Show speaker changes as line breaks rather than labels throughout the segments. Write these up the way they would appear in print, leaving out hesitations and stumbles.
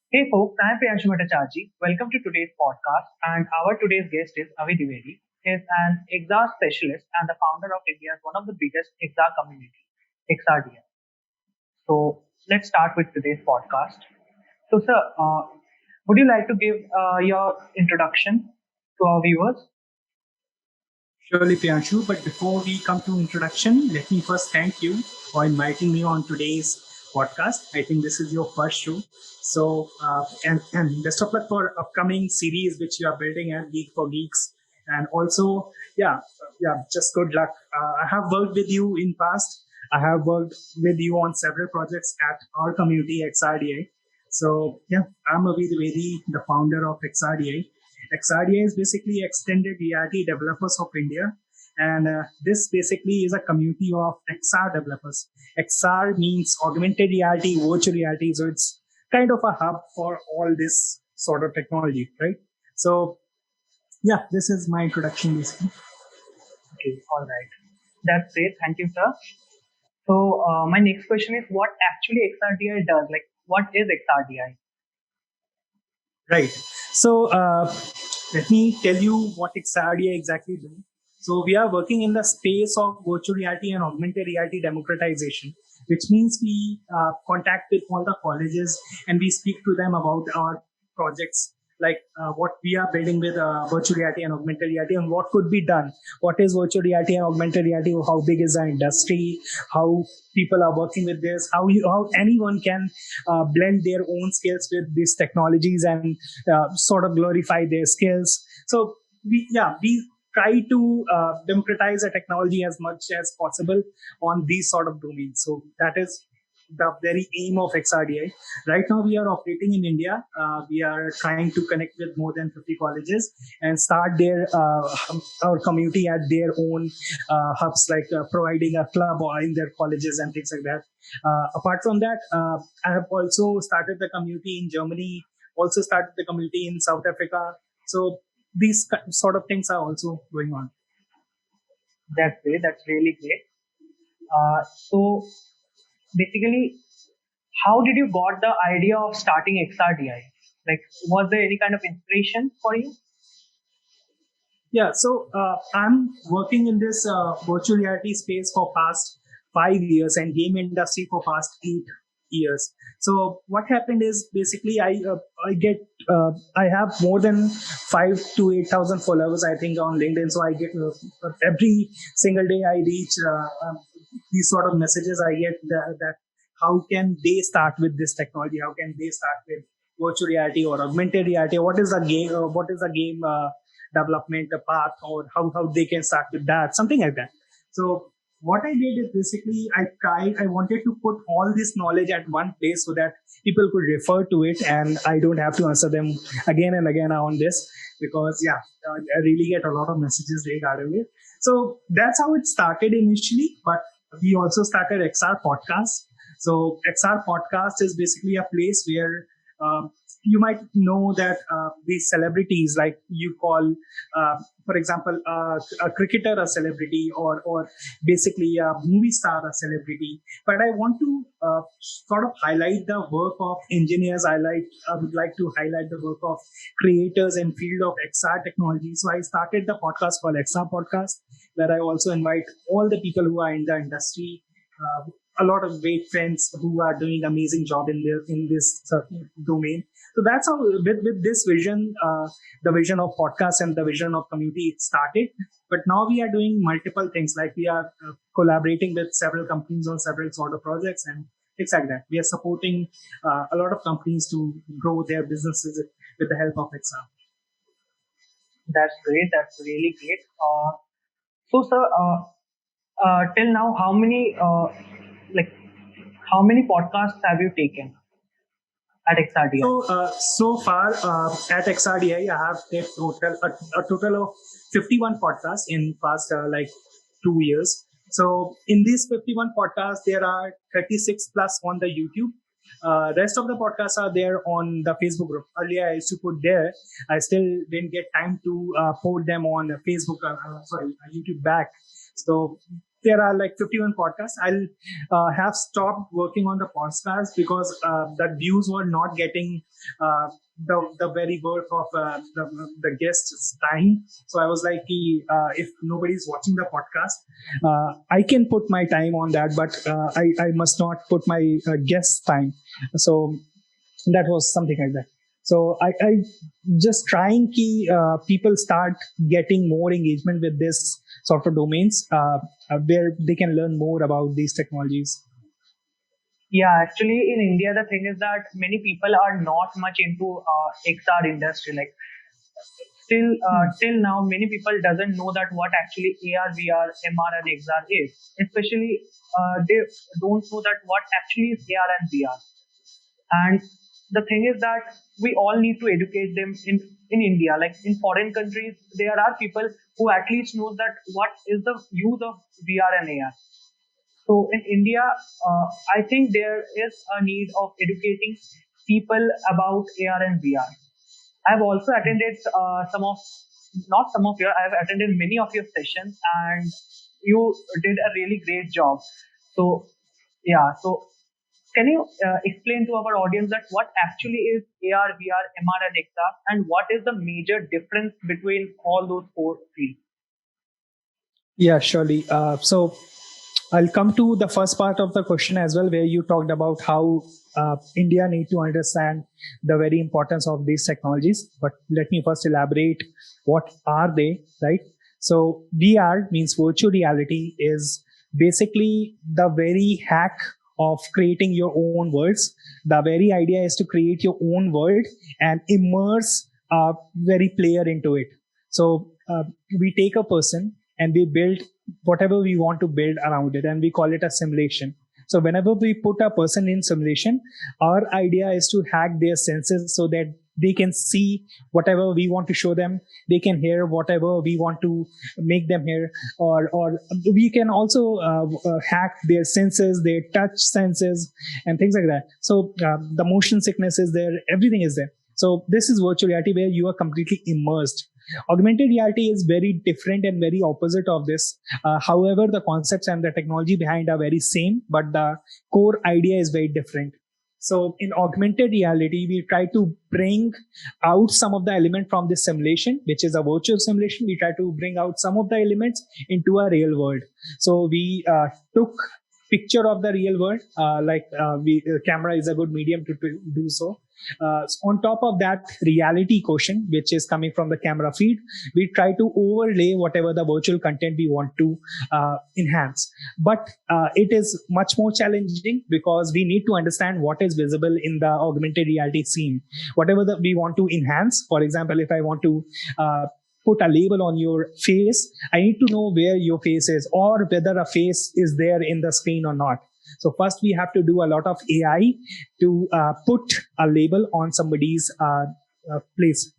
Hey folks, I am Priyanshu Bhattacharjee. Welcome to today's podcast, and our today's guest is Avi Dwivedi. He is an XR specialist and the founder of India's one of the biggest XR community, XRDI. So let's start with today's podcast. So, sir, would you like to give your introduction to our viewers?
Surely, Priyanshu, but before we come to introduction, let me first thank you for inviting me on today's podcast. I think this is your first show. And best of luck for upcoming series which you are building at Geek for Geeks. And also, just good luck. I have worked with you in past. I have worked with you on several projects at our community, XRDA. So, yeah, I'm Avi Dwivedi, the founder of XRDA. XRDA is basically Extended Reality Developers of India. And this basically is a community of XR developers. XR means augmented reality, virtual reality. So it's kind of a hub for all this sort of technology, right? So, yeah, this is my introduction basically.
Okay, all right. That's it. Thank you, sir. So, my next question is what actually XRDI does? Like, what is XRDI?
Right. So let me tell you what XRDA exactly do. So we are working in the space of virtual reality and augmented reality democratization, which means we contact with all the colleges and we speak to them about our projects, like what we are building with virtual reality and augmented reality and what could be done. What is virtual reality and augmented reality? How big is the industry? How people are working with this? How anyone can blend their own skills with these technologies and sort of glorify their skills. So we try to democratize the technology as much as possible on these sort of domains. So that is the very aim of XRDI. Right now, we are operating in India. We are trying to connect with more than 50 colleges and start our community at their own hubs, like providing a club or in their colleges and things like that. Apart from that, I have also started the community in Germany, also started the community in South Africa. So these sort of things are also going on.
That's great. That's really great. So, basically, how did you got the idea of starting XRDI? Like, was there any kind of inspiration for you?
Yeah, so I'm working in this virtual reality space for past 5 years and game industry for past 8 years. So what happened is basically I have more than 5 to 8,000 followers I think on LinkedIn. So I get every single day I reach these sort of messages I get that how can they start with this technology? How can they start with virtual reality or augmented reality? What is the game? What is the game? Development path or how they can start with that, something like that. So what I did is basically I wanted to put all this knowledge at one place so that people could refer to it and I don't have to answer them again and again on this because I really get a lot of messages regarding it. So that's how it started initially, but we also started XR podcast. So XR podcast is basically a place where you might know that these celebrities, like you call, for example, a cricketer a celebrity, or basically a movie star a celebrity. But I want to sort of highlight the work of engineers. I would like to highlight the work of creators in field of XR technology. So I started the podcast called XR Podcast, where I also invite all the people who are in the industry. A lot of great friends who are doing amazing job in this certain domain. So that's how with this vision, the vision of podcast and the vision of community, it started. But now we are doing multiple things, like we are collaborating with several companies on several sort of projects and things like that. We are supporting a lot of companies to grow their businesses with the help of XR.
That's great. That's really great. So, sir, till now, like, how many podcasts have you taken at XRDI?
So far at XRDI, I have did a total of 51 podcasts in past like 2 years. So in these 51 podcasts, there are 36 plus on the YouTube. Rest of the podcasts are there on the Facebook group. Earlier, I used to put there. I still didn't get time to put them on Facebook. Sorry, YouTube back. So there are like 51 podcasts. I'll have stopped working on the podcast because the views were not getting the very work of the guest's time. So I was like, if nobody's watching the podcast, I can put my time on that, but I must not put my guest's time. So that was something like that. So I just trying ki people start getting more engagement with this sort of domains where they can learn more about these technologies.
Yeah, actually, in India, the thing is that many people are not much into XR industry. Like till now, many people doesn't know that what actually AR, VR, MR, and XR is. Especially, they don't know that what actually is AR and VR. And the thing is that we all need to educate them in India. Like in foreign countries, there are people who at least knows that what is the use of VR and AR. So in India, I think there is a need of educating people about AR and VR. I've also attended not some of your, I've attended many of your sessions, and you did a really great job. So yeah, so can you explain to our audience that what actually is AR, VR, MR, and XR, and what is the major difference between all those four fields?
Yeah, surely. So I'll come to the first part of the question as well, where you talked about how India need to understand the very importance of these technologies. But let me first elaborate what are they, right? So VR means virtual reality is basically the very hack of creating your own worlds. The very idea is to create your own world and immerse a very player into it. So we take a person and we build whatever we want to build around it, and we call it a simulation. So whenever we put a person in simulation, our idea is to hack their senses so that they can see whatever we want to show them, they can hear whatever we want to make them hear, or we can also hack their senses, their touch senses, and things like that. So the motion sickness is there, everything is there. So this is virtual reality where you are completely immersed. Augmented reality is very different and very opposite of this. However, the concepts and the technology behind are very same, but the core idea is very different. So in augmented reality, we try to bring out some of the element from this simulation, which is a virtual simulation. We try to bring out some of the elements into a real world. So we took picture of the real world, camera is a good medium to do so. On top of that reality quotient, which is coming from the camera feed, we try to overlay whatever the virtual content we want to enhance. But it is much more challenging because we need to understand what is visible in the augmented reality scene. Whatever that we want to enhance, for example, if I want to put a label on your face, I need to know where your face is or whether a face is there in the screen or not. So first we have to do a lot of AI to put a label on somebody's place,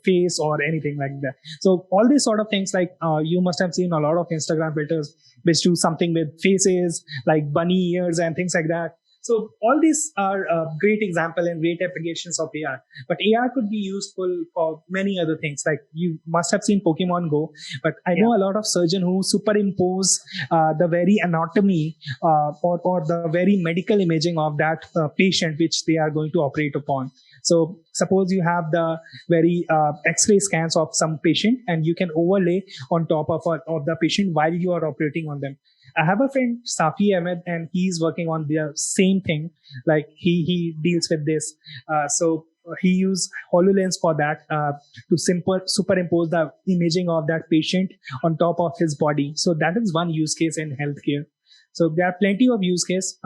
face or anything like that. So all these sort of things, like you must have seen a lot of Instagram filters which do something with faces like bunny ears and things like that. So all these are great example and great applications of AR. But AR could be useful for many other things. Like you must have seen Pokemon Go, but I know a lot of surgeon who superimpose the very anatomy or the very medical imaging of that patient which they are going to operate upon. So suppose you have the very X-ray scans of some patient, and you can overlay on top of the patient while you are operating on them. I have a friend, Safi Ahmed, and he's working on the same thing. Like he deals with this. So he used HoloLens for that to superimpose the imaging of that patient on top of his body. So that is one use case in healthcare. So there are plenty of use case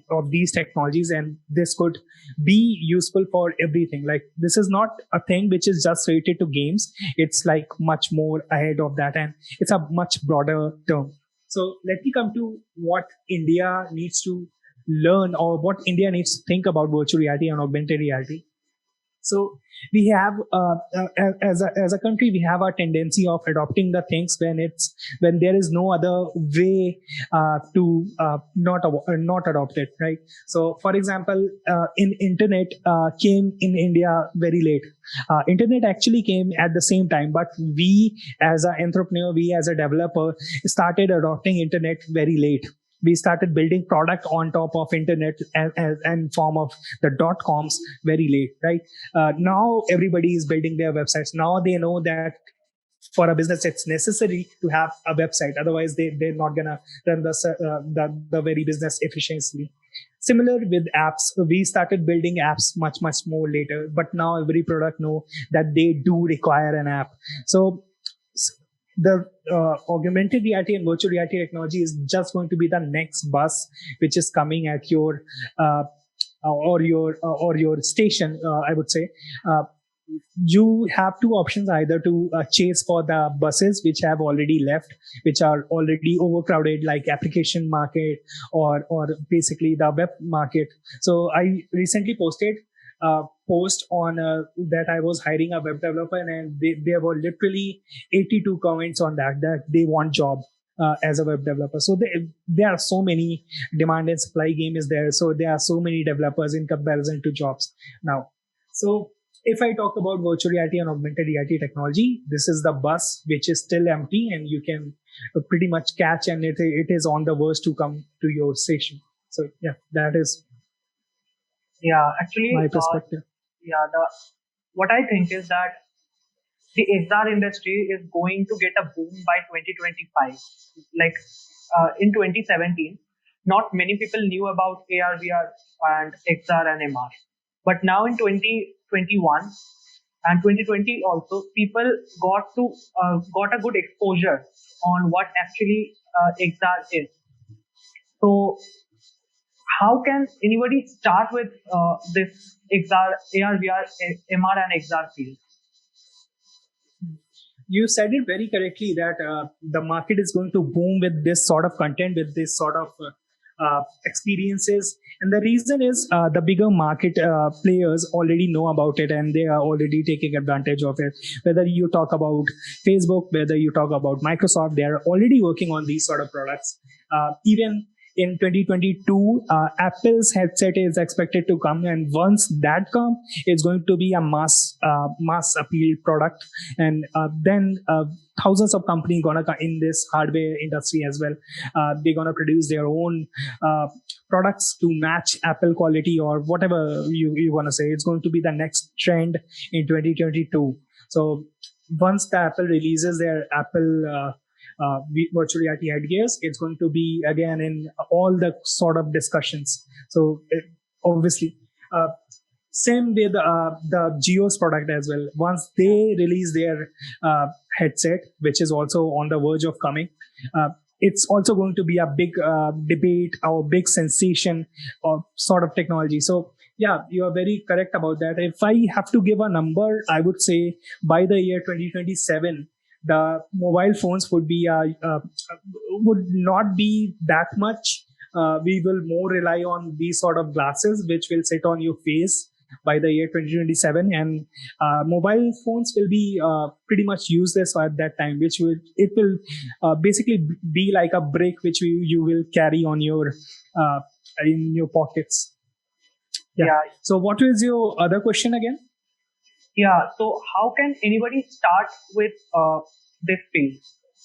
of these technologies, and this could be useful for everything. Like this is not a thing which is just related to games. It's like much more ahead of that, and it's a much broader term. So let me come to what India needs to learn or what India needs to think about virtual reality and augmented reality. So we have as a country we have a tendency of adopting the things when there is no other way to not adopt it, right? So for example, in internet came in India very late. Internet actually came at the same time, but we as an entrepreneur, we as a developer started adopting internet very late. We started building product on top of internet and form of the dot coms very late, right? Now everybody is building their websites. Now they know that for a business it's necessary to have a website, otherwise they're not gonna run the very business efficiently. Similar with apps, we started building apps much more later, but now every product know that they do require an app. So the augmented reality and virtual reality technology is just going to be the next bus which is coming at your or your station, I would say. You have two options: either to chase for the buses which have already left, which are already overcrowded, like application market or basically the web market. So I recently posted a post on that I was hiring a web developer, and there were literally 82 comments on that they want job as a web developer. So there are so many, demand and supply game is there. So there are so many developers in comparison to jobs now. So if I talk about virtual reality and augmented reality technology, this is the bus which is still empty, and you can pretty much catch, and it is on the verge to come to your station. So yeah, that is
Yeah, actually,
my perspective.
yeah, the what I think is that the XR industry is going to get a boom by 2025. Like in 2017, not many people knew about AR, VR, and XR and MR. But now in 2021 and 2020 also, people got a good exposure on what actually XR is. So how can anybody start with this XR, AR, VR, MR, and XR field?
You said it very correctly that the market is going to boom with this sort of content, with this sort of experiences. And the reason is the bigger market players already know about it, and they are already taking advantage of it. Whether you talk about Facebook, whether you talk about Microsoft, they are already working on these sort of products. Even in 2022, Apple's headset is expected to come, and once that comes, it's going to be a mass appeal product, and then thousands of companies gonna come in this hardware industry as well. They're gonna produce their own products to match Apple quality or whatever you want to say. It's going to be the next trend in 2022. So once the Apple releases their Apple virtual reality headgears, it's going to be again in all the sort of discussions. So obviously, same with the Geos product as well. Once they release their headset, which is also on the verge of coming, it's also going to be a big debate or big sensation of sort of technology. So yeah, you are very correct about that. If I have to give a number, I would say by the year 2027, the mobile phones would not be that much. We will more rely on these sort of glasses which will sit on your face by the year 2027, and mobile phones will be pretty much useless at that time, which will basically be like a brick which you will carry on your in your pockets. Yeah.
Yeah,
So what is your other question again?
yeah. So how can anybody start with this field?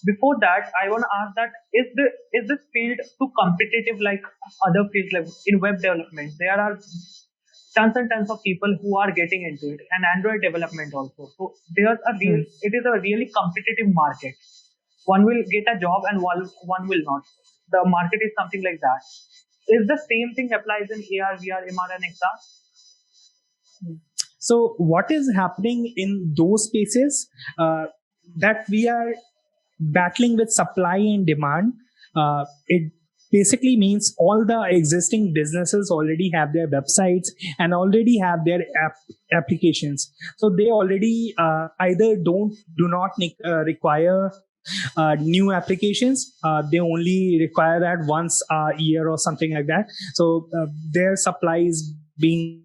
Before that, I want to ask that is this field too competitive like other fields, like in web development? There are tons and tons of people who are getting into it, and Android development also. So
Hmm.
it is a really competitive market. One will get a job and one will not. The market is something like that. Is the same thing applies in AR, VR, MR, and XR?
So what is happening in those spaces, that we are battling with supply and demand? It basically means all the existing businesses already have their websites and already have their applications. So they already either do not require new applications. They only require that once a year or something like that. So their supply is being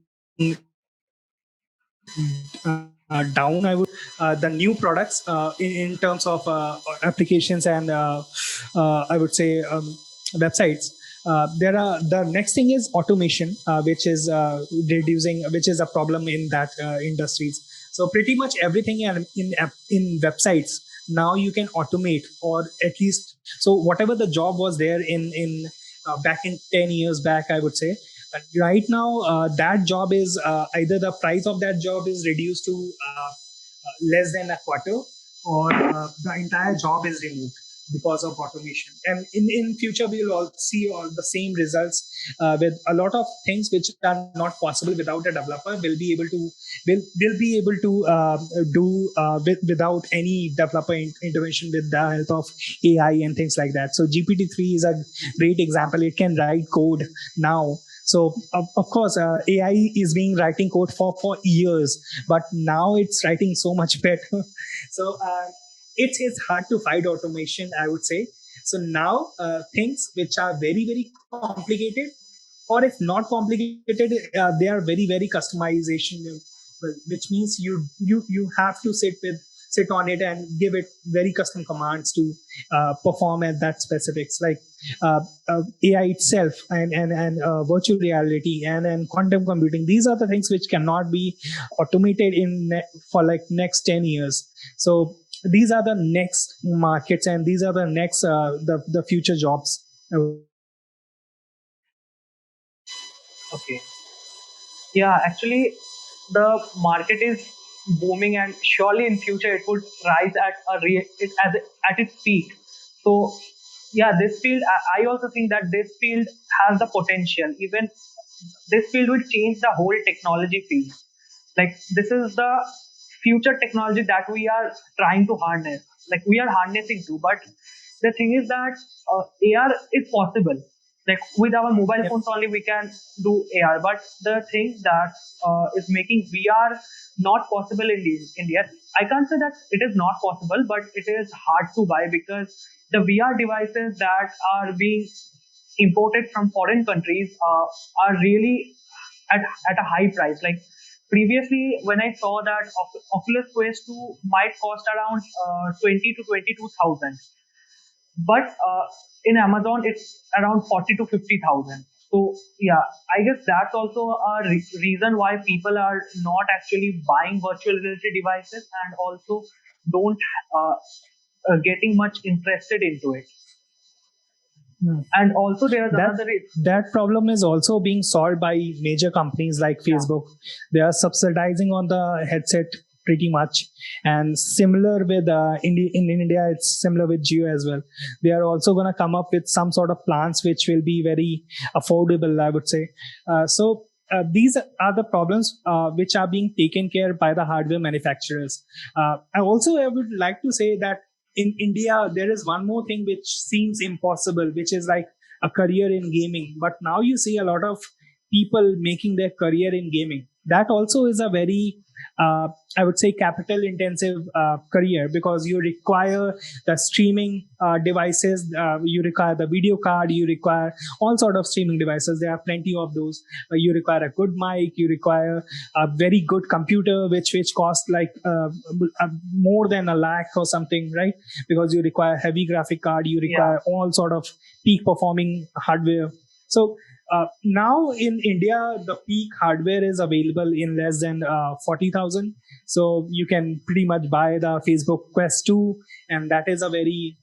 down, I would the new products in terms of applications and I would say websites. There are the next thing is automation, which is reducing, which is a problem in that industries. So pretty much everything in websites now you can automate, or at least so whatever the job was there in back in 10 years back, I would say right now that job is either the price of that job is reduced to less than a quarter, or the entire job is removed because of automation. And in future we will all see all the same results with a lot of things which are not possible without a developer will be able to do without any developer intervention, with the help of AI and things like that. So GPT-3 is a great example. It can write code now. So of course, AI is being writing code for years, but now it's writing so much better. So it's hard to fight automation, I would say. So now things which are very very complicated, or if not complicated, they are very very customization, which means you have to sit on it and give it very custom commands to perform at that specifics, like uh, AI itself, and virtual reality and quantum computing. These are the things which cannot be automated for like next 10 years. So these are the next markets, and these are the next the future jobs.
Okay. Yeah, actually, the market is booming, and surely in future it would rise at at its peak. So, yeah, this field, I also think that this field has the potential. Even this field will change the whole technology field. Like, this is the future technology that we are trying to harness. Like, we are harnessing too, but the thing is that AR is possible. Like, with our mobile
Yep.
phones only we can do AR, but the thing that is making VR not possible in India, I can't say that it is not possible, but it is hard to buy because the VR devices that are being imported from foreign countries are really at, at a high price. Like, previously, when I saw that Oculus Quest 2 might cost around 20 to 22,000, but in Amazon it's around 40 to 50,000. So yeah, I guess that's also a reason why people are not actually buying virtual reality devices, and also don't uh, getting much interested into it.
Hmm.
And also there's
that
another
that problem is also being solved by major companies like
yeah.
Facebook. They are subsidizing on the headset pretty much, and similar with in India, it's similar with Jio as well. They are also going to come up with some sort of plans which will be very affordable, I would say. These are the problems which are being taken care by the hardware manufacturers. I would like to say that in India, there is one more thing which seems impossible, which is like a career in gaming. But now you see a lot of people making their career in gaming. That also is a very, I would say, capital intensive career, because you require the streaming devices, you require the video card, you require all sort of streaming devices. There are plenty of those. You require a good mic, you require a very good computer, which costs like more than a lakh or something, right? Because you require heavy graphic card, you
Yeah.
require all sort of peak performing hardware. So now in India, the peak hardware is available in less than 40,000. So you can pretty much buy the Facebook Quest 2, and that is a very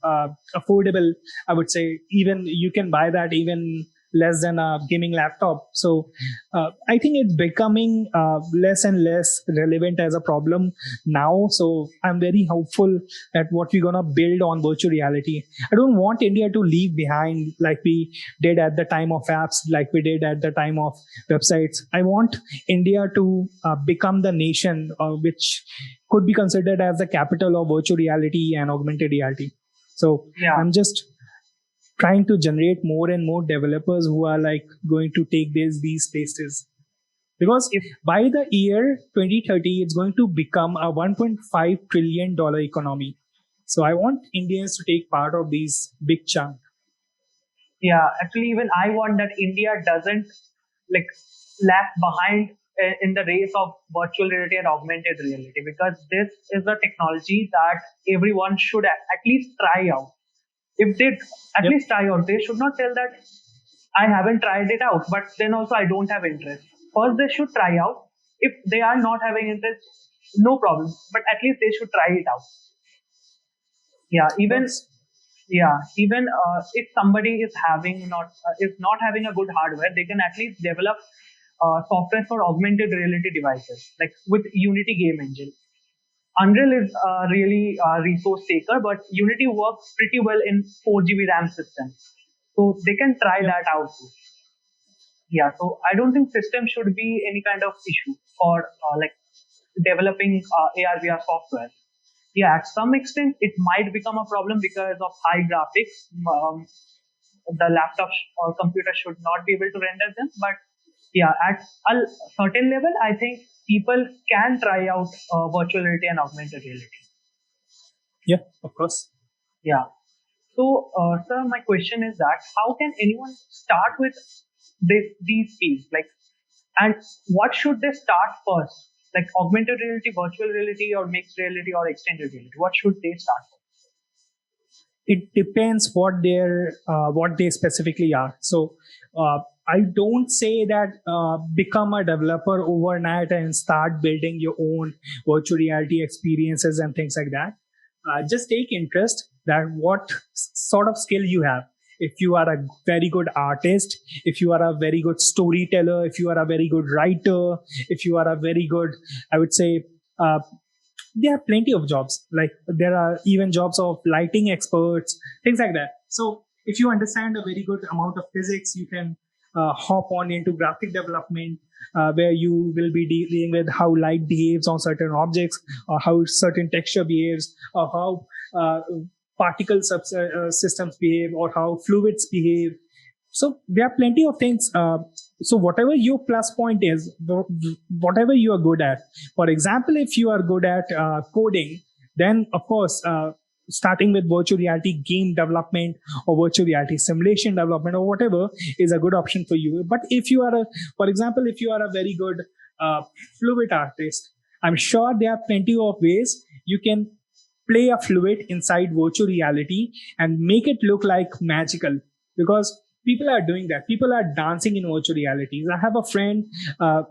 affordable, I would say. Even you can buy that even less than a gaming laptop. So I think it's becoming less and less relevant as a problem now. So I'm very hopeful that what we're gonna build on virtual reality. I don't want India to leave behind like we did at the time of apps, like we did at the time of websites. I want India to become the nation which could be considered as the capital of virtual reality and augmented reality. So
Yeah.
I'm just trying to generate more and more developers who are like going to take these places, because
If
by the year 2030 it's going to become a 1.5 trillion dollar economy. So I want Indians to take part of these big chunk.
Yeah, actually, even I want that India doesn't like lag behind in the race of virtual reality and augmented reality, because this is a technology that everyone should at least try out. If they at
Yep.
least try out, they should not tell that I haven't tried it out, but then also I don't have interest. First, they should try out. If they are not having interest, no problem. But at least they should try it out. Yeah,
Of course.
even if somebody is not having a good hardware, they can at least develop software for augmented reality devices, like with Unity game engine. Unreal is really resource taker, but Unity works pretty well in 4 GB RAM systems. So they can try
Yep.
that out too. Yeah, so I don't think system should be any kind of issue for like developing AR/VR software. Yeah, at some extent it might become a problem because of high graphics. The laptop or computer should not be able to render them, but yeah, at a certain level, I think people can try out virtual reality and augmented reality.
Yeah, of course.
Yeah. So, sir, my question is that how can anyone start with these fields? Like, and what should they start first? Like augmented reality, virtual reality, or mixed reality, or extended reality? What should they start with?
It depends what they specifically are. So I don't say that become a developer overnight and start building your own virtual reality experiences and things like that. Just take interest that what sort of skill you have. If you are a very good artist, if you are a very good storyteller, if you are a very good writer, if you are a very good, I would say, uh, there are plenty of jobs. Like there are even jobs of lighting experts, things like that. So if you understand a very good amount of physics, you can hop on into graphic development, where you will be dealing with how light behaves on certain objects, or how certain texture behaves, or how particle systems behave, or how fluids behave. So there are plenty of things. So whatever your plus point is, whatever you are good at. For example, if you are good at coding, then of course, starting with virtual reality game development or virtual reality simulation development or whatever is a good option for you. But if you are for example, if you are a very good uh, fluid artist, I'm sure there are plenty of ways you can play a fluid inside virtual reality and make it look like magical, because people are doing that. People are dancing in virtual realities. I have a friend,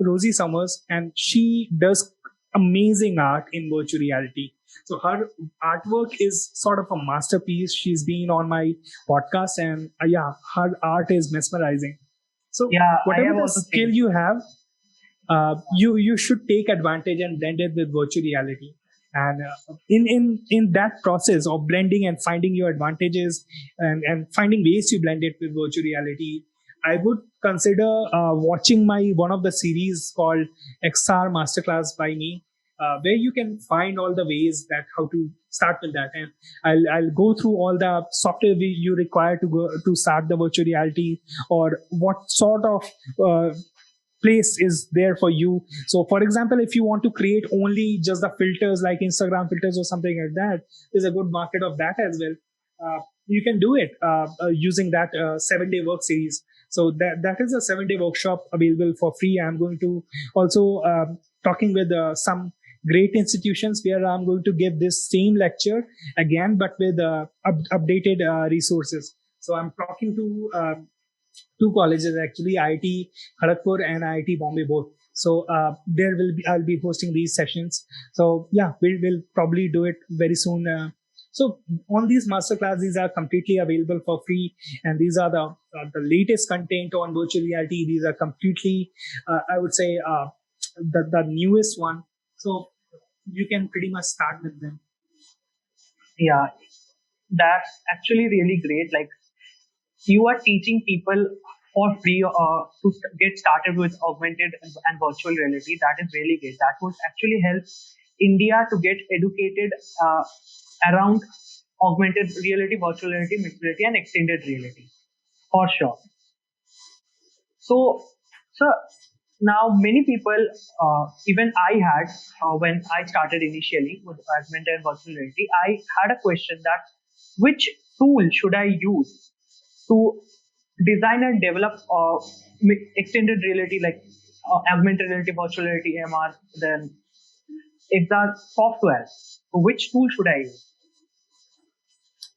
Rosie Summers, and she does amazing art in virtual reality. So her artwork is sort of a masterpiece. She's been on my podcast, and yeah, her art is mesmerizing. So
Yeah, I
whatever
have
the
also
skill
seen.
you have, you should take advantage and blend it with virtual reality. And in that process of blending and finding your advantages, and finding ways to blend it with virtual reality, I would consider watching my one of the series called XR Masterclass by me, where you can find all the ways that how to start with that. And I'll go through all the software you require to go to start the virtual reality, or what sort of place is there for you. So for example, if you want to create only just the filters like Instagram filters or something like that, there's a good market of that as well. You can do it using that 7-day work series. So that is a 7-day workshop available for free. I'm going to also talking with some great institutions where I'm going to give this same lecture again, but with updated resources. So I'm talking to two colleges actually, IIT Kharagpur and IIT Bombay both. So there will be I'll be hosting these sessions. So yeah, we'll probably do it very soon. So on these masterclass, these are completely available for free, and these are the latest content on virtual reality. These are completely, I would say, the newest one. So you can pretty much start with them.
Yeah, that's actually really great. Like you are teaching people for free to get started with augmented and virtual reality. That is really great. That would actually help India to get educated around augmented reality, virtual reality, mixed reality, and extended reality for sure. So, so now many people, even I had, when I started initially with augmented and virtual reality, I had a question that which tool should I use to design and develop extended reality, like augmented reality, virtual reality, AMR, then exact software. So which tool should I use?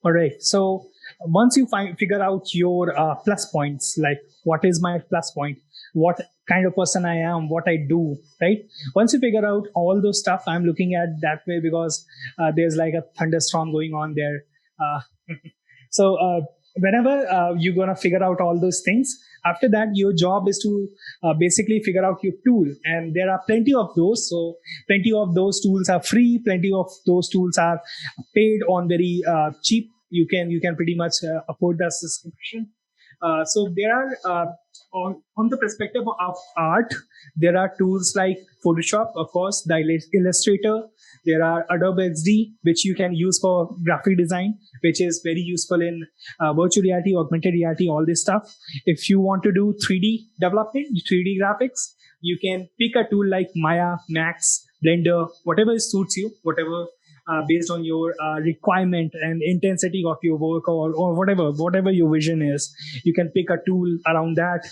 All right. So once you figure out your plus points, like what is my plus point, what kind of person I am, what I do, right? Once you figure out all those stuff, I'm looking at that way because there's like a thunderstorm going on there. Uh, so whenever you're gonna figure out all those things, after that your job is to basically figure out your tool, and there are plenty of those. So plenty of those tools are free, plenty of those tools are paid on very cheap. You can pretty much afford the subscription. So there are on the perspective of art, there are tools like Photoshop, of course, the Illustrator. There are Adobe XD, which you can use for graphic design, which is very useful in virtual reality, augmented reality, all this stuff. If you want to do 3D development, 3D graphics, you can pick a tool like Maya, Max, Blender, whatever suits you, whatever based on your requirement and intensity of your work, or whatever your vision is. You can pick a tool around that.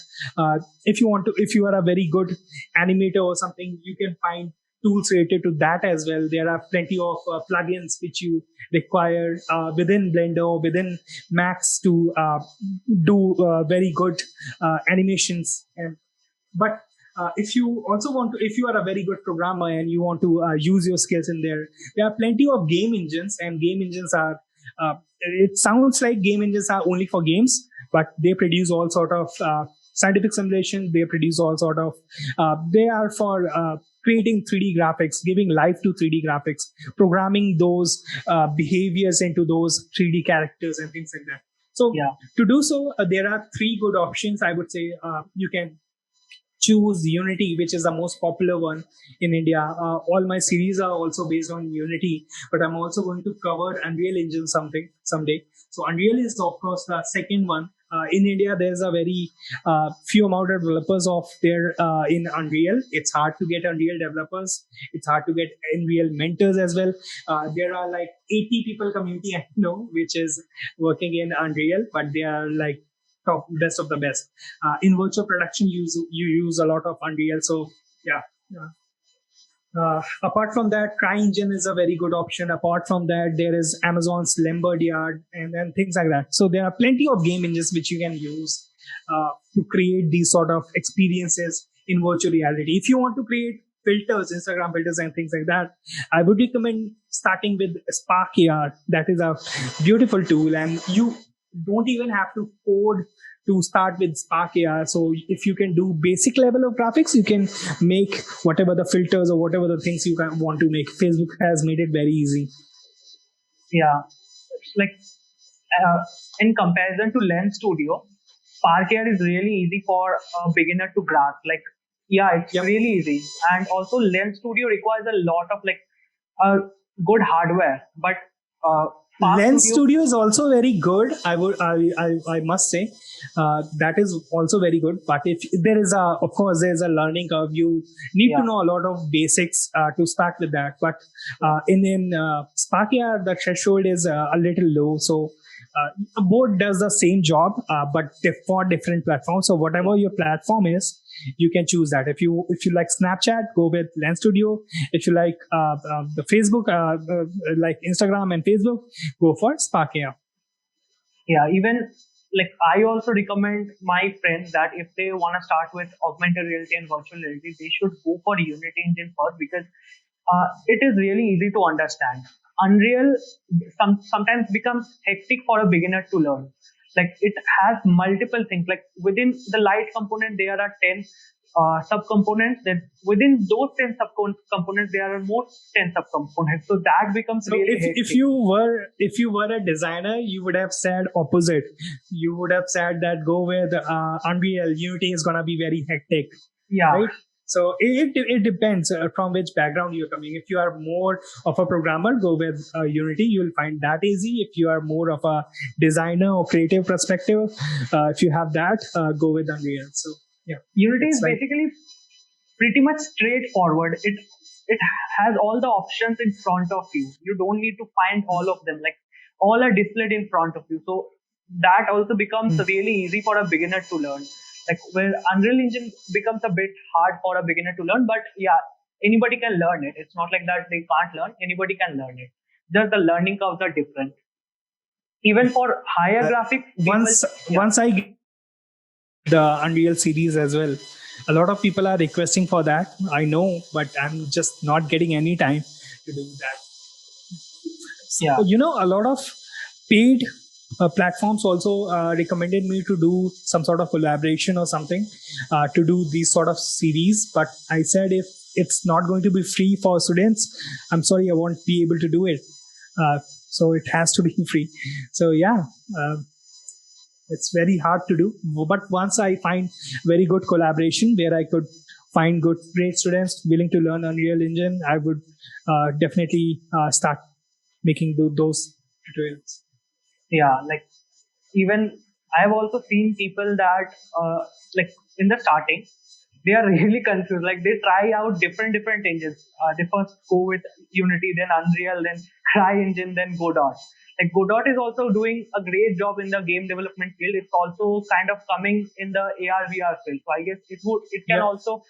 If you are a very good animator or something, you can find tools related to that as well. There are plenty of plugins which you require within Blender or within Max to do very good animations. But if you also want to, if you are a very good programmer and you want to use your skills in there are plenty of game engines, and game engines are it sounds like game engines are only for games, but they produce all sort of scientific simulation. They produce all sort of they are for creating 3D graphics, giving life to 3D graphics, programming those behaviors into those 3D characters and things like that. So
Yeah.
to do so, there are three good options. I would say you can choose Unity, which is the most popular one in India. All my series are also based on Unity, but I'm also going to cover Unreal Engine someday. So Unreal is of course the second one. In India, there's a very few amount of developers of there in Unreal. It's hard to get Unreal developers. It's hard to get Unreal mentors as well. There are like 80 people community I know which is working in Unreal, but they are like top best of the best. In virtual production, you use a lot of Unreal. So yeah. Yeah. Apart from that, CryEngine is a very good option. Apart from that, there is Amazon's Lambert Yard and things like that. So there are plenty of game engines which you can use to create these sort of experiences in virtual reality. If you want to create filters, Instagram filters and things like that, I would recommend starting with Spark AR. That is a beautiful tool, and you don't even have to code to start with Spark AR. So if you can do basic level of graphics, you can make whatever the filters or whatever the things you want to make. Facebook has made it very easy.
Yeah. It's like in comparison to Lens Studio, Spark Air is really easy for a beginner to grasp. Like, yeah, it's
Yep.
really easy. And also, Lens Studio requires a lot of like uh, good hardware, but Spark
Lens
Studio,
Studio is also very good. I must say that is also very good. But if there is of course, there's a learning curve. You need
yeah,
to know a lot of basics to start with that. But in Spark AR, the threshold is a little low. So both does the same job, but for different platforms. So whatever your platform is, you can choose that. If you like Snapchat, go with Lens Studio. If you like the Facebook, like Instagram and Facebook, go for Spark AR.
yeah. Even like I also recommend my friends that if they want to start with augmented reality and virtual reality, they should go for Unity Engine first because it is really easy to understand. Unreal sometimes becomes hectic for a beginner to learn. Like it has multiple things. Like within the light component, there are 10 subcomponents. Then within those 10 subcomponents, there are more 10 subcomponents. So that becomes
So
really
if
hectic.
you were a designer, you would have said opposite. You would have said that go with Unreal. Unity is gonna be very hectic,
Yeah,
right? So it depends from which background you're coming. If you are more of a programmer, go with Unity. You'll find that easy. If you are more of a designer or creative perspective, if you have that, go with Unreal. So yeah,
Unity
it's
is
like
basically pretty much straightforward. It has all the options in front of you. You don't need to find all of them. Like all are displayed in front of you. So that also becomes
mm,
really easy for a beginner to learn. like where Unreal Engine becomes a bit hard for a beginner to learn. But yeah, anybody can learn it. It's not like that they can't learn. Anybody can learn it. Just the learning curves are different. Even for higher
Uh,
graphics, people,
once
yeah,
once I get the Unreal series as well, a lot of people are requesting for that. I know, but I'm just not getting any time to do that. So,
yeah,
a lot of paid platforms also recommended me to do some sort of collaboration or something to do these sort of series. But I said if it's not going to be free for students, I'm sorry, I won't be able to do it. Uh, so it has to be free. So yeah, uh, it's very hard to do. But once I find very good collaboration where I could find good great students willing to learn Unreal Engine, I would definitely start making those tutorials.
yeah. Like even I've also seen people that like in the starting they are really confused. Like they try out different engines. They first go with Unity, then Unreal, then CryEngine, then Godot. Like Godot is also doing a great job in the game development field. It's also kind of coming in the AR VR field. So I guess it can
Yep.
also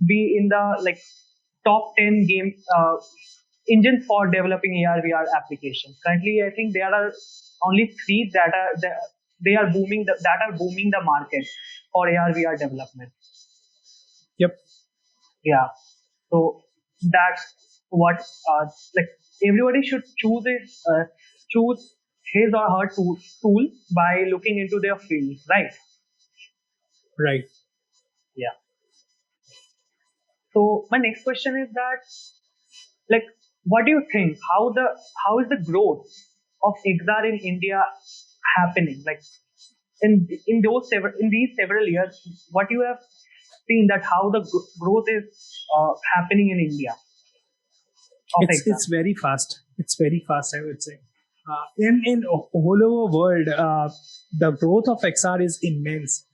be in the like top 10 game engines for developing AR VR applications. Currently, I think there are only three they are booming that are booming the market for AR VR development.
Yep.
Yeah. So that's what like everybody should choose his or her tool by looking into their field, right?
Right.
Yeah. So my next question is that like what do you think how is the growth of XR in India happening? Like in these several years, what you have seen that how the growth is happening in India of
It's
XR.
very fast. It's very fast, I would say. In whole over world, the growth of XR is immense.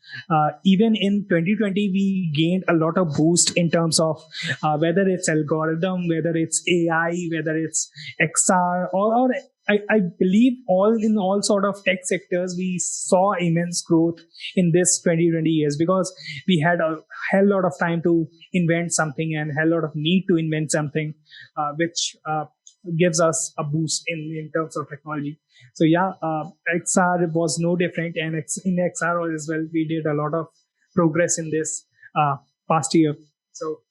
Even in 2020, we gained a lot of boost in terms of whether it's algorithm, whether it's AI, whether it's XR, or I believe all sort of tech sectors, we saw immense growth in this 2020 years because we had a hell lot of time to invent something and hell lot of need to invent something, which gives us a boost in terms of technology. So yeah, XR was no different, and in XR as well, we did a lot of progress in this past year. So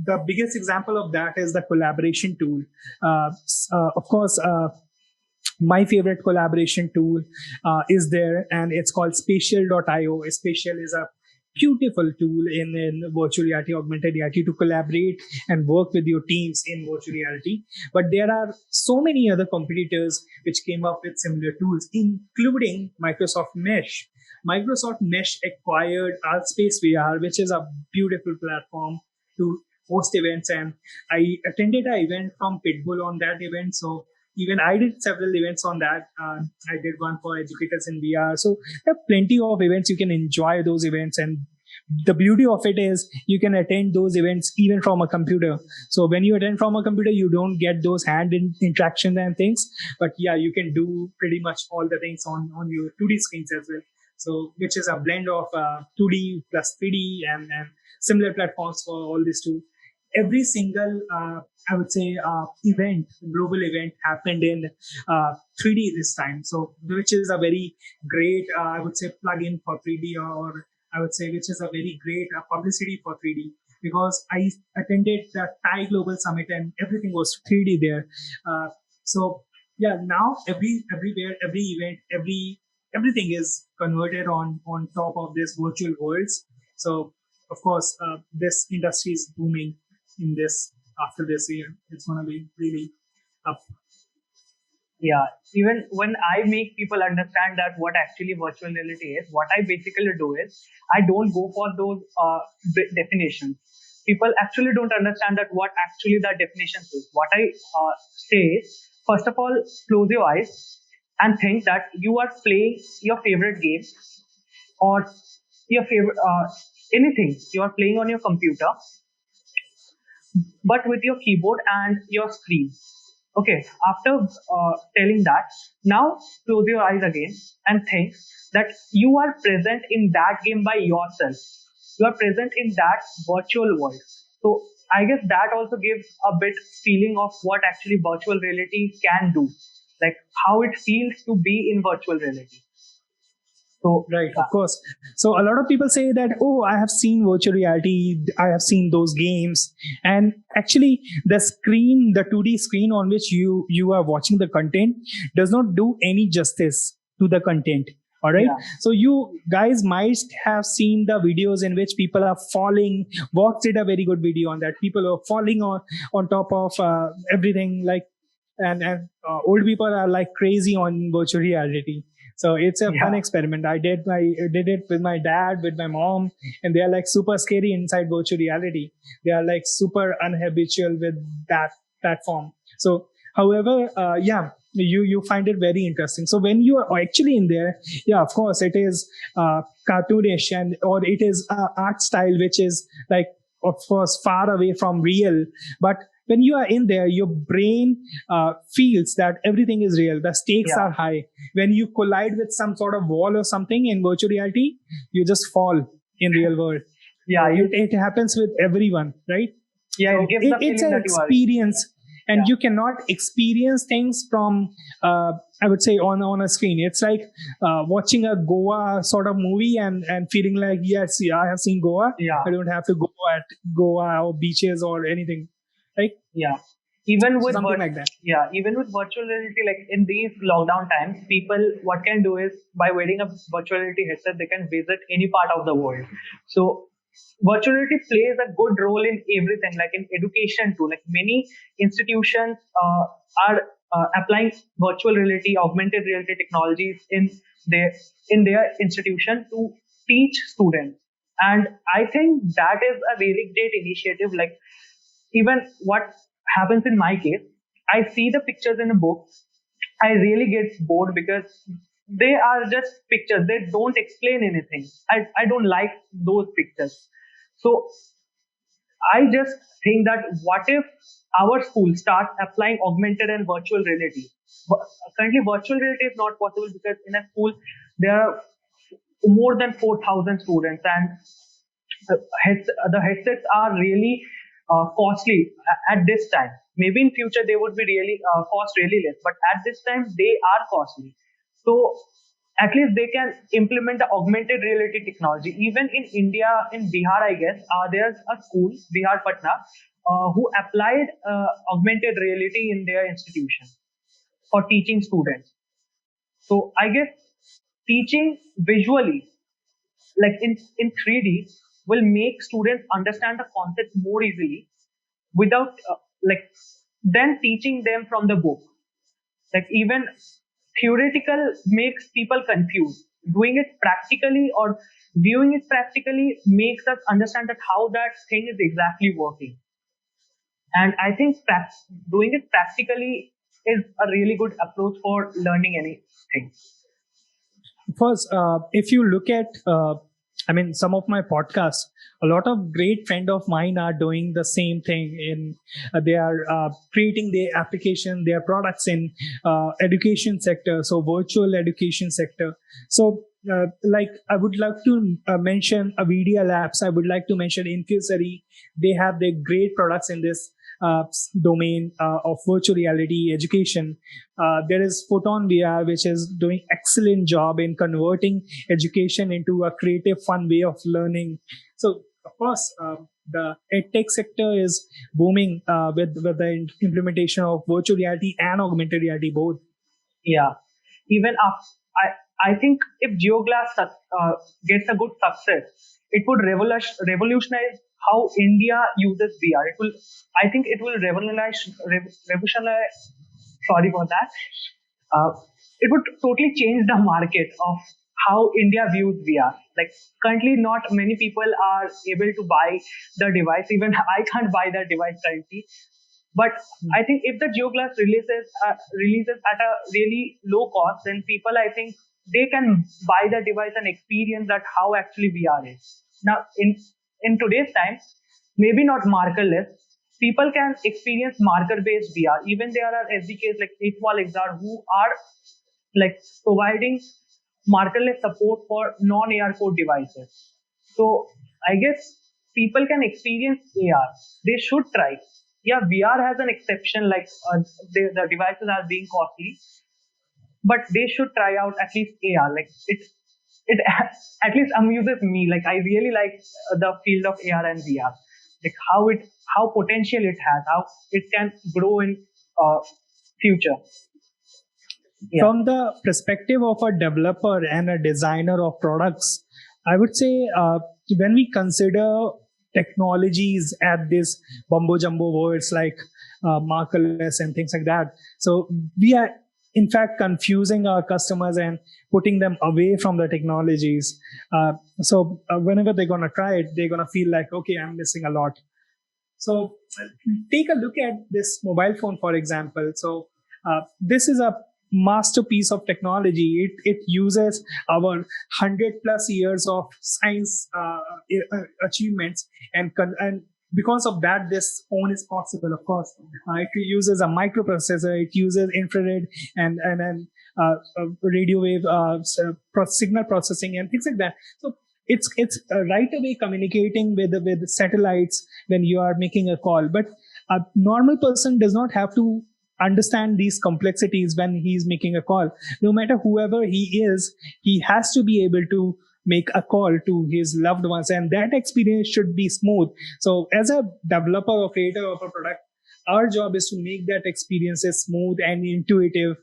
the biggest example of that is the collaboration tool. Of course, my favorite collaboration tool is there, and it's called Spatial.io. Spatial is a beautiful tool in virtual reality, augmented reality, to collaborate and work with your teams in virtual reality. But there are so many other competitors which came up with similar tools, including Microsoft Mesh. Microsoft Mesh acquired Altspace VR, which is a beautiful platform to host events. And I attended an event from Pitbull on that event. So even I did several events on that. I did one for educators in VR. So there are plenty of events. You can enjoy those events. And the beauty of it is you can attend those events even from a computer. So when you attend from a computer, you don't get those interactions and things. But yeah, you can do pretty much all the things on your 2D screens as well. So which is a blend of 2D plus 3D and similar platforms for all these two. Every single I would say global event happened in 3D this time. So which is a very great I would say plugin for 3D, or I would say which is a very great publicity for 3D, because I attended the Thai Global Summit and everything was 3D there. So yeah, now everywhere, every event, everything is converted on top of this virtual worlds. So of course, this industry is booming in this after this year. It's going to be really up.
Yeah, even when I make people understand that what actually virtual reality is, what I basically do is I don't go for those definitions. People actually don't understand that what actually the definition is. What I say is, first of all, close your eyes and think that you are playing your favorite game or your favorite anything you are playing on your computer, but with your keyboard and your screen. Okay, after telling that, now close your eyes again and think that you are present in that game by yourself. You are present in that virtual world. So I guess that also gives a bit feeling of what actually virtual reality can do, like how it feels to be in virtual reality. So
Right,
yeah,
of course. So a lot of people say that, oh, I have seen virtual reality, I have seen those games, and actually, the screen, the 2D screen on which you are watching the content, does not do any justice to the content. All right.
yeah,
So you guys might have seen the videos in which people are falling. Vox did a very good video on that. People are falling on top of everything, like, and old people are like crazy on virtual reality. So it's a fun
yeah,
experiment. I did it with my dad, with my mom, and they are like super scary inside virtual reality. They are like super unhabitual with that platform. So, however, yeah, you find it very interesting. So when you are actually in there, yeah, of course, it is cartoonish, and or it is art style which is like, of course, far away from real. But when you are in there, your brain feels that everything is real. The stakes
yeah,
are high. When you collide with some sort of wall or something in virtual reality, you just fall in real world.
yeah.
So it happens with everyone, right?
Yeah, it
So
gives the
it's
feeling
an
that you are.
experience,
Yeah,
and you cannot experience things from, I would say, on a screen. It's like watching a Goa sort of movie and feeling like, yes, yeah, I have seen Goa.
yeah,
I don't have to go at Goa or beaches or anything, right?
yeah. Even
So
with
something like that.
yeah, even with virtual reality, like in these lockdown times, people what can do is by wearing a virtual reality headset, they can visit any part of the world. So virtual reality plays a good role in everything, like in education too. Like many institutions are applying virtual reality, augmented reality technologies their in their institution to teach students. And I think that is a really great initiative. Like even what happens in my case, I see the pictures in a book. I really get bored because they are just pictures. They don't explain anything. I don't like those pictures. So I just think that what if our school starts applying augmented and virtual reality? Currently, virtual reality is not possible because in a school there are more than 4,000 students, and the headsets are really costly at this time. Maybe in future they would be really cost really less, but at this time they are costly. So at least they can implement the augmented reality technology. Even in India, in Bihar, I guess there's a school, Bihar Patna, who applied augmented reality in their institution for teaching students. So I guess teaching visually, like in 3D, will make students understand the concept more easily without like then teaching them from the book. Like even theoretical makes people confused. Doing it practically or viewing it practically makes us understand that how that thing is exactly working. And I think doing it practically is a really good approach for learning anything.
First, if you look at, I mean, some of my podcasts, a lot of great friend of mine are doing the same thing. They are creating their application, their products in education sector, so virtual education sector. So, like, I would like to mention Avidia Labs. I would like to mention Infusory. They have their great products in this domain of virtual reality education. There is Photon VR, which is doing excellent job in converting education into a creative, fun way of learning. So, of course, the edtech sector is booming with the implementation of virtual reality and augmented reality both.
Yeah. Even I think if GeoGlass gets a good success, it would revolutionize how India uses VR. It will, I think, it will revolutionize. Sorry for that. Uh, it would totally change the market of how India views VR. Like currently, not many people are able to buy the device. Even I can't buy that device currently. But I think if the GeoGlass releases at a really low cost, then people, I think, they can buy the device and experience that how actually VR is. Now in today's time, maybe not markerless, people can experience marker-based VR. Even there are SDKs like Equal XR who are like providing markerless support for non-AR code devices. So I guess people can experience AR. They should try. Yeah, VR has an exception, like the devices are being costly, but they should try out at least AR. Like it at least amuses me. Like I really like the field of AR and VR. Like how potential it has, how it can grow in uh, future. Yeah.
From the perspective of a developer and a designer of products, I would say when we consider technologies at this bumbo jumbo words like markerless and things like that, so we are in fact confusing our customers and putting them away from the technologies. Whenever they're going to try it, they're going to feel like, okay, I'm missing a lot. So take a look at this mobile phone, for example. So this is a masterpiece of technology. It uses our 100 plus years of science achievements, and because of that, this phone is possible. Of course, it uses a microprocessor. It uses infrared and radio wave signal processing and things like that. So it's right away communicating with satellites when you are making a call. But a normal person does not have to understand these complexities when he's making a call. No matter whoever he is, he has to be able to make a call to his loved ones, and that experience should be smooth. So as a developer or creator of a product, our job is to make that experience smooth and intuitive.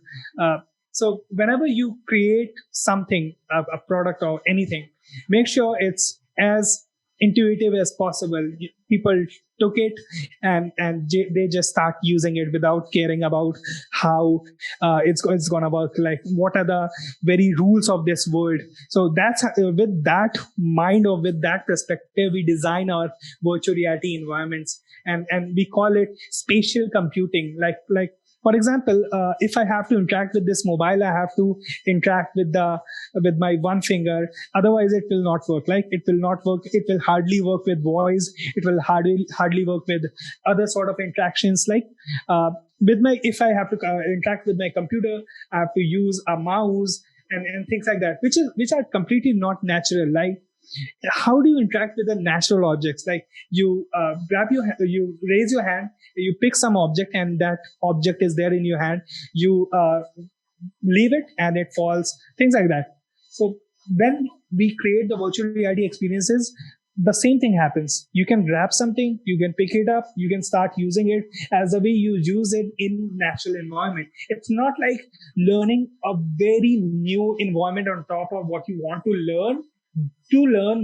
So whenever you create something, a product or anything, make sure it's as intuitive as possible. People took it and they just start using it without caring about how it's going to work, like what are the very rules of this world. So that's with that mind or with that perspective, we design our virtual reality environments, and we call it spatial computing. Like for example, if I have to interact with this mobile, I have to interact with my one finger. Otherwise, it will not work. Like it will not work. It will hardly work with voice. It will hardly work with other sort of interactions. Like if I have to interact with my computer, I have to use a mouse and things like that, which are completely not natural. Like, how do you interact with the natural objects? Like you you raise your hand, you pick some object, and that object is there in your hand. You leave it, and it falls. Things like that. So when we create the virtual reality experiences, the same thing happens. You can grab something, you can pick it up, you can start using it as the way you use it in natural environment. It's not like learning a very new environment on top of what you want to learn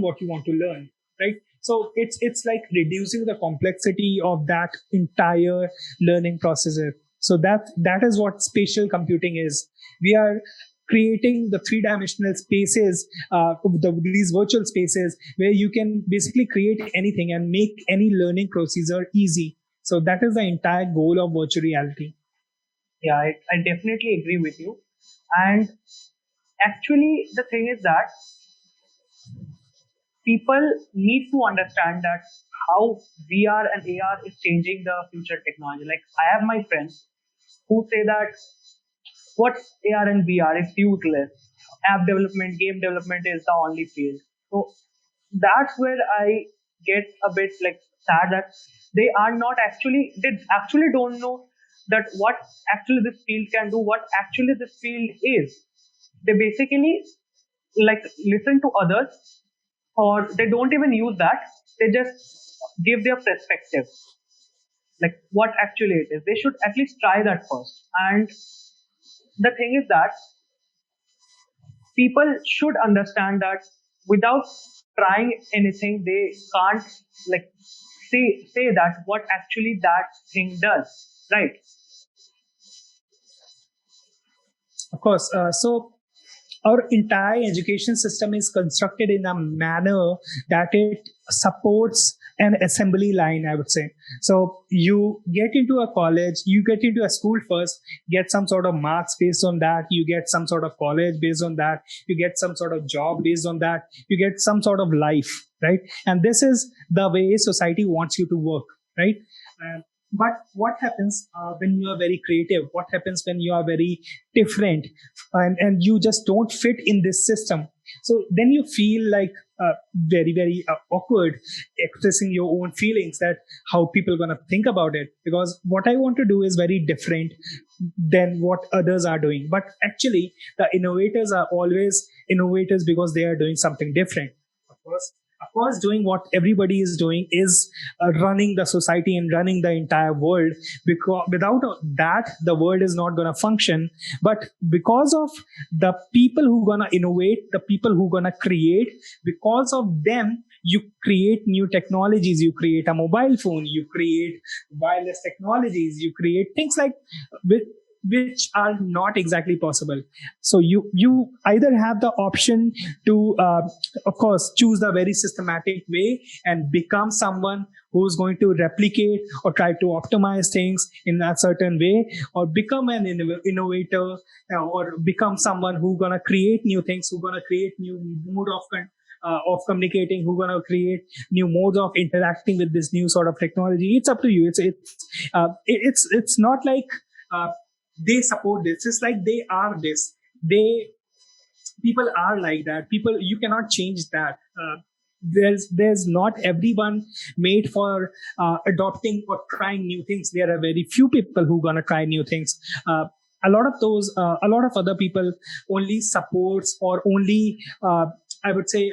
what you want to learn, right? So it's like reducing the complexity of that entire learning process. So that is what spatial computing is. We are creating the three-dimensional spaces, these virtual spaces where you can basically create anything and make any learning procedure easy. So that is the entire goal of virtual reality.
Yeah, I definitely agree with you. And actually, the thing is that people need to understand that how VR and AR is changing the future technology. Like I have my friends who say that what's AR and VR? It's useless. App development, game development is the only field. So that's where I get a bit like sad that they actually don't know that what actually this field can do, what actually this field is. They basically like listen to others, or they don't even use that. They just give their perspective, like what actually it is. They should at least try that first. And the thing is that people should understand that without trying anything, they can't like say that what actually that thing does, right?
Of course. So our entire education system is constructed in a manner that it supports an assembly line, I would say. So you get into a college, you get into a school first, get some sort of marks based on that, you get some sort of college based on that, you get some sort of job based on that, you get some sort of life, right? And this is the way society wants you to work, right? But what happens when you are very creative? What happens when you are very different, and you just don't fit in this system? So then you feel like very, very awkward expressing your own feelings, that how people gonna think about it, because what I want to do is very different than what others are doing. But actually, the innovators are always innovators because they are doing something different. Of course, of course, doing what everybody is doing is running the society and running the entire world. Because without that, the world is not going to function. But because of the people who going to innovate, the people who going to create, because of them, you create new technologies. You create a mobile phone. You create wireless technologies. You create things like which are not exactly possible. So you either have the option to of course choose the very systematic way and become someone who's going to replicate or try to optimize things in a certain way, or become an innovator, or become someone who's going to create new things, who's going to create new mode of communicating, who's going to create new modes of interacting with this new sort of technology. It's up to you. It's not like uh, they support this. It's like they are this. They People are like that. People, you cannot change that. There's not everyone made for adopting or trying new things. There are very few people who gonna try new things. A lot of other people only supports, or only I would say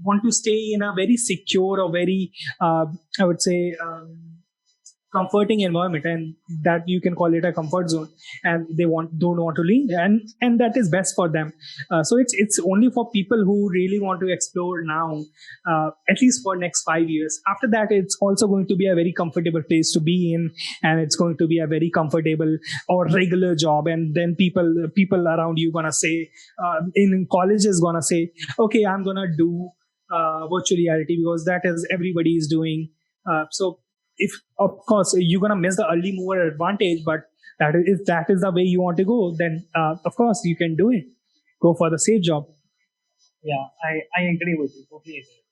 want to stay in a very secure or very I would say comforting environment, and that you can call it a comfort zone, and they don't want to leave, and that is best for them. So it's only for people who really want to explore now, at least for next 5 years. After that, it's also going to be a very comfortable place to be in, and it's going to be a very comfortable or regular job. And then people around you gonna say, in college is gonna say, okay, I'm gonna do virtual reality because that is everybody is doing. So if of course you're gonna miss the early mover advantage, but if that is the way you want to go, then of course you can do it. Go for the safe job.
Yeah, I agree with you. Totally agree.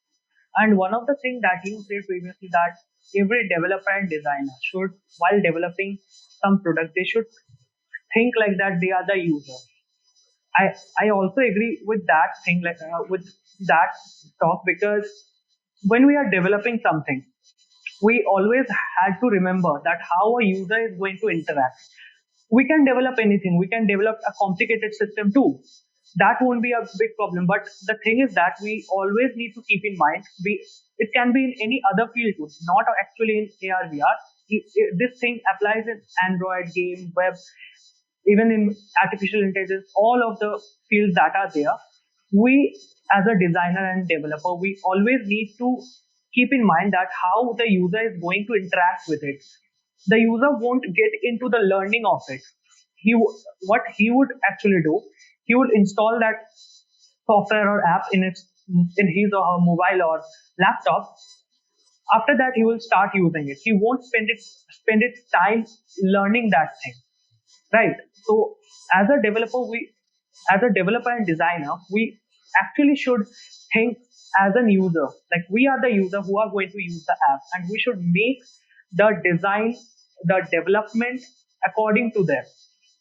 And one of the things that you said previously, that every developer and designer should, while developing some product, they should think like that they are the user. I also agree with that thing, like with that talk, because when we are developing something, we always had to remember that how a user is going to interact. We can develop anything. We can develop a complicated system too. That won't be a big problem. But the thing is that we always need to keep in mind, it can be in any other field too, not actually in AR, VR. This thing applies in Android, game, web, even in artificial intelligence, all of the fields that are there. We, as a designer and developer, we always need to keep in mind that how the user is going to interact with it. The user won't get into the learning of it. What he would actually do, he would install that software or app in his or her mobile or laptop. After that, he will start using it. He won't spend its time learning that thing, right? So as a developer, as a developer and designer, we actually should think as an user. Like, we are the user who are going to use the app, and we should make the design, the development according to them,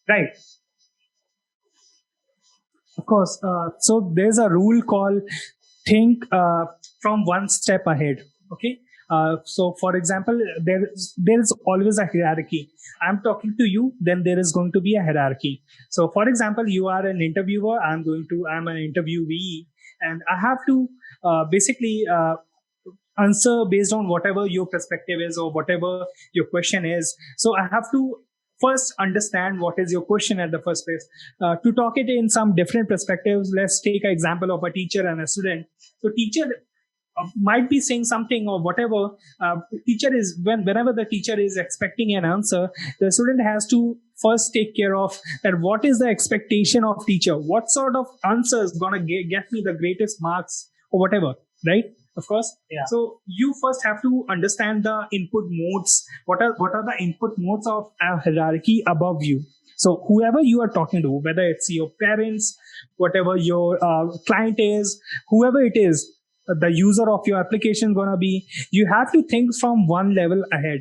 right?
Of course. So there's a rule called think from one step ahead. Okay. So, for example, there is always a hierarchy. I'm talking to you, then there is going to be a hierarchy. So, for example, you are an interviewer. I'm an interviewee, and I have to basically answer based on whatever your perspective is or whatever your question is. So, I have to first understand what is your question at the first place. To talk it in some different perspectives, let's take an example of a teacher and a student. So, teacher might be saying something or whatever. Teacher is whenever the teacher is expecting an answer, the student has to first take care of that. What is the expectation of teacher? What sort of answer is gonna get me the greatest marks or whatever, right? Of course.
Yeah.
So you first have to understand the input modes. What are the input modes of a hierarchy above you? So whoever you are talking to, whether it's your parents, whatever your client is, whoever it is, the user of your application gonna be, you have to think from one level ahead.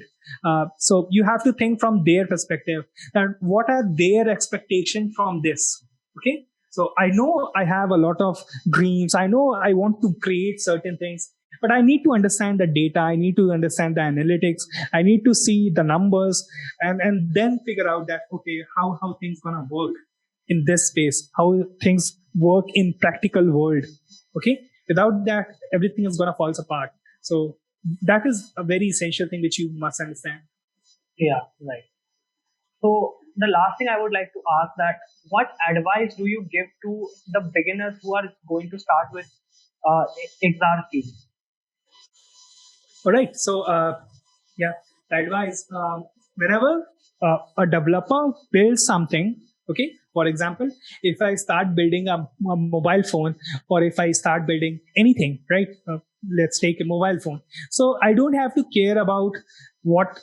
So you have to think from their perspective that what are their expectations from this. Okay. So I know I have a lot of dreams. I know I want to create certain things, but I need to understand the data. I need to understand the analytics. I need to see the numbers and then figure out that, okay, how things gonna work in this space, how things work in practical world. Okay. Without that, everything is gonna fall apart. So that is a very essential thing which you must understand.
Yeah, right. So the last thing I would like to ask that what advice do you give to the beginners who are going to start with XR field?
All right. So, yeah, the advice, whenever a developer builds something, okay, for example, if I start building a mobile phone or if I start building anything, right, let's take a mobile phone. So I don't have to care about what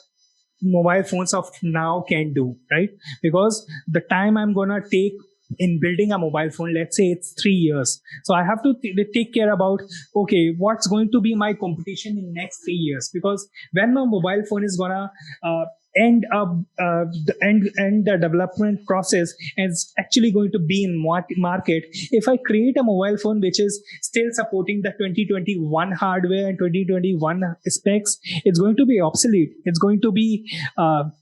mobile phones of now can do, right? Because the time I'm going to take in building a mobile phone, let's say it's 3 years. So I have to take care about, okay, what's going to be my competition in next 3 years? Because when my mobile phone is going to end up end the development process and it's actually going to be in market, if I create a mobile phone which is still supporting the 2021 hardware and 2021 specs, it's going to be obsolete. It's going to be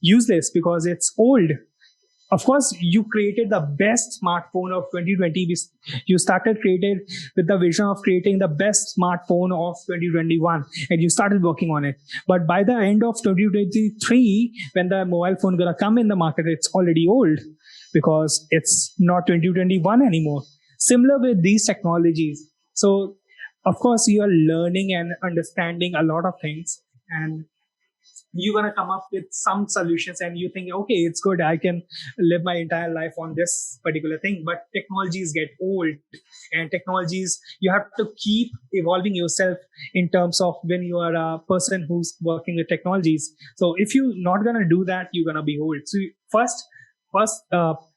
useless because it's old. Of course, you created the best smartphone of 2020. You started created with the vision of creating the best smartphone of 2021, and you started working on it. But by the end of 2023, when the mobile phone gonna come in the market, it's already old because it's not 2021 anymore. Similar with these technologies. So, of course, you are learning and understanding a lot of things, and you're going to come up with some solutions and you think, okay, it's good, I can live my entire life on this particular thing. But technologies get old, and technologies, you have to keep evolving yourself in terms of when you are a person who's working with technologies. So if you're not going to do that, you're going to be old. So first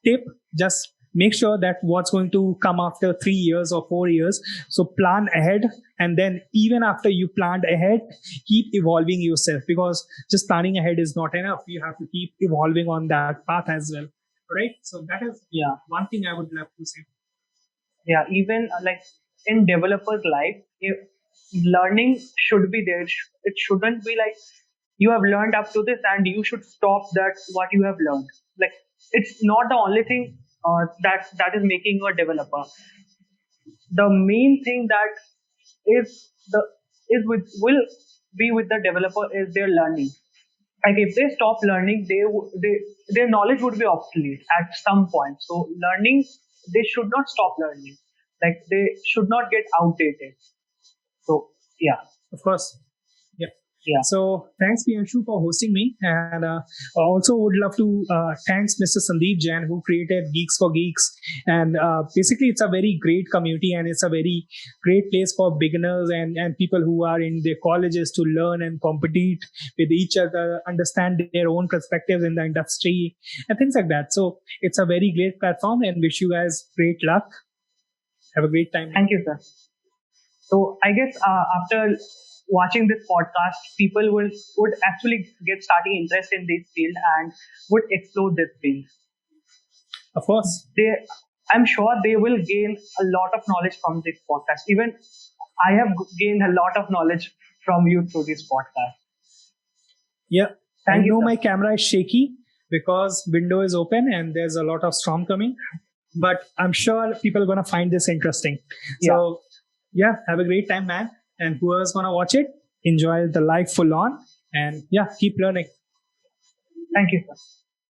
tip, just make sure that what's going to come after 3 years or 4 years. So plan ahead. And then even after you planned ahead, keep evolving yourself, because just planning ahead is not enough. You have to keep evolving on that path as well. Right. So that is
Yeah,
one thing I would love to say.
yeah. Even like in developers' life, if learning should be there. It shouldn't be like you have learned up to this and you should stop that what you have learned. Like it's not the only thing that is making you a developer. The main thing that is the is with will be with the developer is their learning. Like if they stop learning, their knowledge would be obsolete at some point. So learning, they should not stop learning. Like they should not get outdated. So yeah,
Of course. Yeah.
yeah,
So thanks, Pianshu, for hosting me. And also would love to thanks Mr. Sandeep Jain, who created Geeks for Geeks. And basically, it's a very great community, and it's a very great place for beginners and people who are in their colleges to learn and compete with each other, understand their own perspectives in the industry and things like that. So it's a very great platform, and wish you guys great luck. Have a great time.
thank you, sir. So I guess after watching this podcast, people would actually get starting interest in this field and would explore this field.
Of course.
They, I'm sure they will gain a lot of knowledge from this podcast. Even I have gained a lot of knowledge from you through this podcast.
Yeah. I
Thank you,
know
sir.
my camera is shaky because window is open and there's a lot of storm coming, but I'm sure people are going to find this interesting. So yeah, have a great time, man. And whoever's going to watch it, enjoy the life full on, and yeah, keep learning.
Thank you, sir.